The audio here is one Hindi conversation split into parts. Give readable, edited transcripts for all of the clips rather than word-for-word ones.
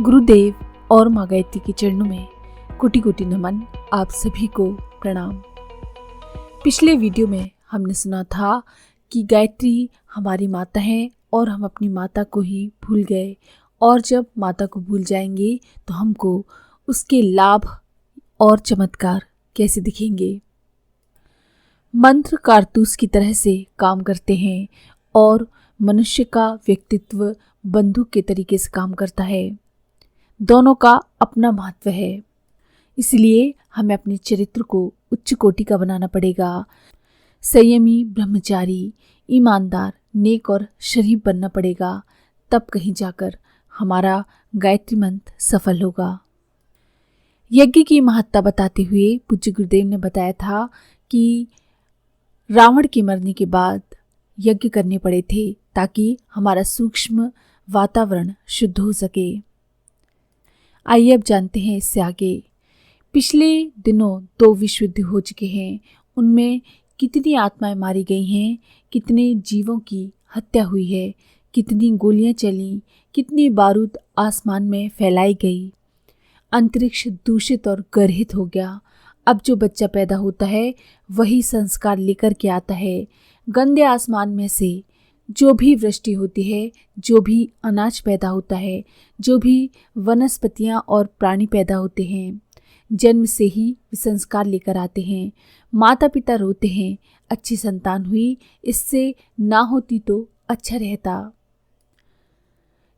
गुरुदेव और माँ गायत्री के चरणों में कोटि कोटि नमन। आप सभी को प्रणाम। पिछले वीडियो में हमने सुना था कि गायत्री हमारी माता है और हम अपनी माता को ही भूल गए, और जब माता को भूल जाएंगे तो हमको उसके लाभ और चमत्कार कैसे दिखेंगे। मंत्र कारतूस की तरह से काम करते हैं और मनुष्य का व्यक्तित्व बंदूक के तरीके से काम करता है। दोनों का अपना महत्व है, इसलिए हमें अपने चरित्र को उच्च कोटि का बनाना पड़ेगा। संयमी, ब्रह्मचारी, ईमानदार, नेक और शरीफ बनना पड़ेगा, तब कहीं जाकर हमारा गायत्री मंत्र सफल होगा। यज्ञ की महत्ता बताते हुए पूज्य गुरुदेव ने बताया था कि रावण के मरने के बाद यज्ञ करने पड़े थे ताकि हमारा सूक्ष्म वातावरण शुद्ध हो सके। आइए अब जानते हैं इससे आगे। पिछले दिनों 2 विश्व युद्ध हो चुके हैं, उनमें कितनी आत्माएं मारी गई हैं, कितने जीवों की हत्या हुई है, कितनी गोलियां चली, कितनी बारूद आसमान में फैलाई गई। अंतरिक्ष दूषित और गर्हित हो गया। अब जो बच्चा पैदा होता है वही संस्कार लेकर के आता है। गंदे आसमान में से जो भी वृष्टि होती है, जो भी अनाज पैदा होता है, जो भी वनस्पतियां और प्राणी पैदा होते हैं, जन्म से ही वे संस्कार लेकर आते हैं। माता पिता रोते हैं, अच्छी संतान हुई, इससे ना होती तो अच्छा रहता।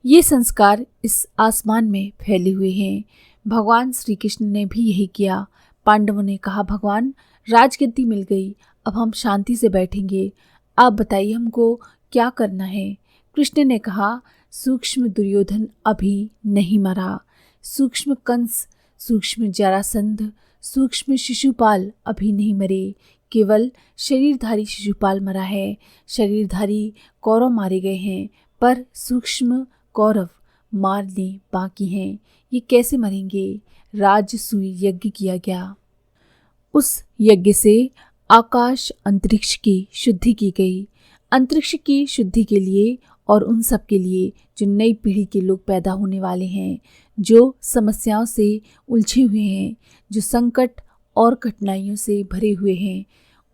ये संस्कार इस आसमान में फैले हुए हैं। भगवान श्री कृष्ण ने भी यही किया। पांडवों ने कहा, भगवान राजगद्दी मिल गई, अब हम शांति से बैठेंगे, आप बताइए हमको क्या करना है। कृष्ण ने कहा, सूक्ष्म दुर्योधन अभी नहीं मरा, सूक्ष्म कंस, सूक्ष्म जरासंध, सूक्ष्म शिशुपाल अभी नहीं मरे, केवल शरीरधारी शिशुपाल मरा है। शरीरधारी कौरव मारे गए हैं, पर सूक्ष्म कौरव मारने बाकी हैं। ये कैसे मरेंगे? राजसूय यज्ञ किया गया। उस यज्ञ से आकाश अंतरिक्ष की शुद्धि की गई। अंतरिक्ष की शुद्धि के लिए और उन सब के लिए जो नई पीढ़ी के लोग पैदा होने वाले हैं, जो समस्याओं से उलझे हुए हैं, जो संकट और कठिनाइयों से भरे हुए हैं,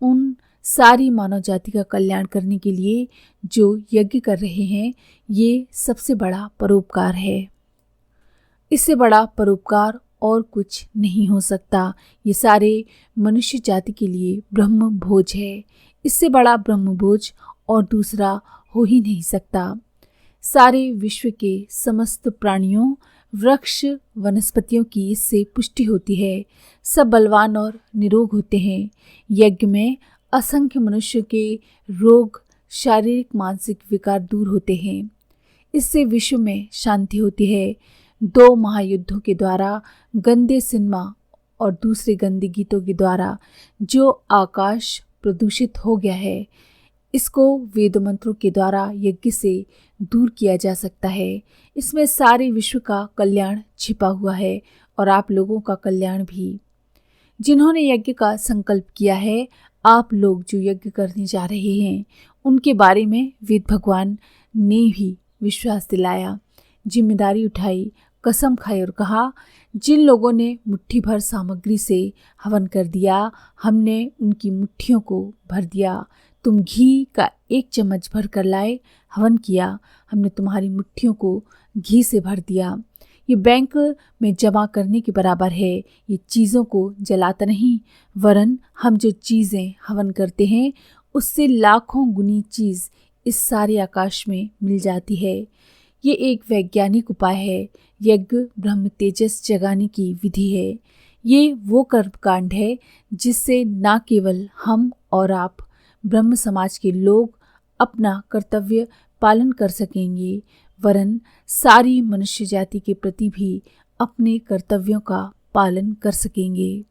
उन सारी मानव जाति का कल्याण करने के लिए जो यज्ञ कर रहे हैं, ये सबसे बड़ा परोपकार है। इससे बड़ा परोपकार और कुछ नहीं हो सकता। ये सारे मनुष्य जाति के लिए ब्रह्म भोज है। इससे बड़ा ब्रह्म भोज और दूसरा हो ही नहीं सकता। सारे विश्व के समस्त प्राणियों, वृक्ष, वनस्पतियों की इससे पुष्टि होती है। सब बलवान और निरोग होते हैं। यज्ञ में असंख्य मनुष्य के रोग, शारीरिक मानसिक विकार दूर होते हैं। इससे विश्व में शांति होती है। 2 महायुद्धों के द्वारा, गंदे सिनेमा और दूसरे गंदे गीतों के द्वारा जो आकाश प्रदूषित हो गया है, इसको वेद मंत्रों के द्वारा यज्ञ से दूर किया जा सकता है। इसमें सारे विश्व का कल्याण छिपा हुआ है और आप लोगों का कल्याण भी। जिन्होंने यज्ञ का संकल्प किया है, आप लोग जो यज्ञ करने जा रहे हैं, उनके बारे में वेद भगवान ने भी विश्वास दिलाया, जिम्मेदारी उठाई, कसम खाई और कहा, जिन लोगों ने मुट्ठी भर सामग्री से हवन कर दिया, हमने उनकी मुट्ठियों को भर दिया। तुम घी का 1 चम्मच भर कर लाए, हवन किया, हमने तुम्हारी मुट्ठियों को घी से भर दिया। ये बैंक में जमा करने के बराबर है। ये चीज़ों को जलाता नहीं, वरन हम जो चीज़ें हवन करते हैं, उससे लाखों गुनी चीज़ इस सारे आकाश में मिल जाती है। ये एक वैज्ञानिक उपाय है। यज्ञ ब्रह्म तेजस जगाने की विधि है। ये वो कर्मकांड है जिससे न केवल हम और आप, ब्रह्म समाज के लोग, अपना कर्तव्य पालन कर सकेंगे, वरन सारी मनुष्य जाति के प्रति भी अपने कर्तव्यों का पालन कर सकेंगे।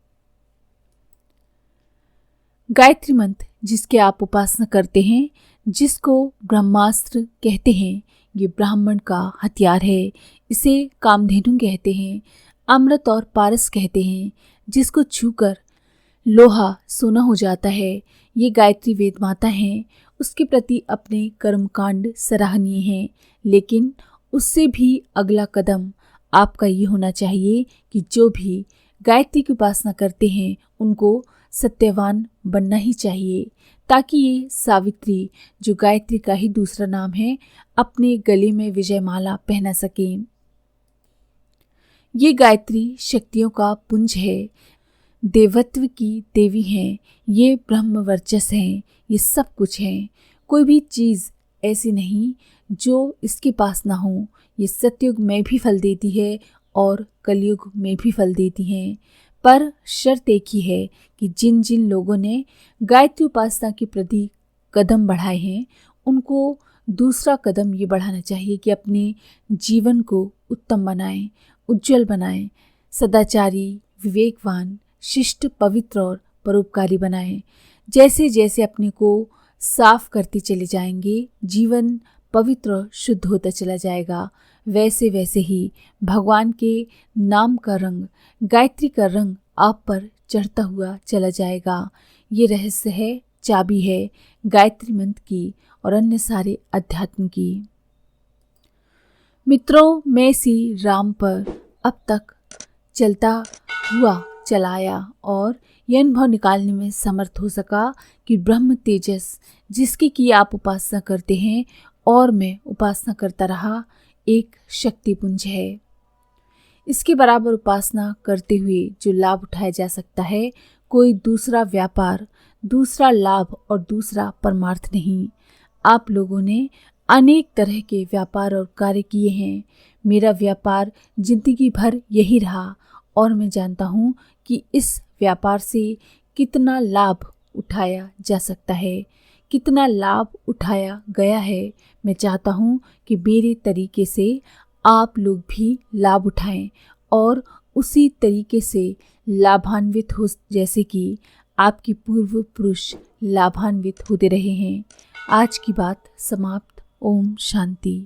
गायत्री मंत्र जिसके आप उपासना करते हैं, जिसको ब्रह्मास्त्र कहते हैं, ये ब्राह्मण का हथियार है। इसे कामधेनु कहते हैं, अमृत और पारस कहते हैं। जिसको छूकर लोहा सोना हो जाता है, ये गायत्री वेद माता हैं। उसके प्रति अपने कर्मकांड सराहनीय हैं, लेकिन उससे भी अगला कदम आपका ये होना चाहिए कि जो भी गायत्री की उपासना करते हैं उनको सत्यवान बनना ही चाहिए, ताकि ये सावित्री, जो गायत्री का ही दूसरा नाम है, अपने गले में विजयमाला पहना सकें। ये गायत्री शक्तियों का पुंज है, देवत्व की देवी हैं, ये ब्रह्म वर्चस हैं, ये सब कुछ है। कोई भी चीज़ ऐसी नहीं जो इसके पास ना हो। ये सतयुग में भी फल देती है और कलयुग में भी फल देती हैं, पर शर्त एक ही है कि जिन जिन लोगों ने गायत्री उपासना के प्रति कदम बढ़ाए हैं उनको दूसरा कदम ये बढ़ाना चाहिए कि अपने जीवन को उत्तम बनाएं, उज्जवल बनाएं, सदाचारी, विवेकवान, शिष्ट, पवित्र और परोपकारी बनाएं। जैसे जैसे अपने को साफ करते चले जाएंगे, जीवन पवित्र और शुद्ध होता चला जाएगा। वैसे वैसे ही भगवान के नाम का रंग, गायत्री का रंग आप पर चढ़ता हुआ चला जाएगा। ये रहस्य है, चाबी है गायत्री मंत्र की और अन्य सारे अध्यात्म की। मित्रों, मैं श्री राम पर अब तक चलता हुआ चलाया और यह अनुभव निकालने में समर्थ हो सका कि ब्रह्म तेजस, जिसकी की आप उपासना करते हैं और मैं उपासना करता रहा, एक शक्तिपुंज है। इसके बराबर उपासना करते हुए जो लाभ उठाया जा सकता है, कोई दूसरा व्यापार, दूसरा लाभ और दूसरा परमार्थ नहीं। आप लोगों ने अनेक तरह के व्यापार और कार्य किए हैं। मेरा व्यापार जिंदगी भर यही रहा और मैं जानता हूँ कि इस व्यापार से कितना लाभ उठाया जा सकता है, कितना लाभ उठाया गया है। मैं चाहता हूँ कि मेरे तरीके से आप लोग भी लाभ उठाएं और उसी तरीके से लाभान्वित हो, जैसे कि आपके पूर्व पुरुष लाभान्वित होते रहे हैं। आज की बात समाप्त। ओम शांति।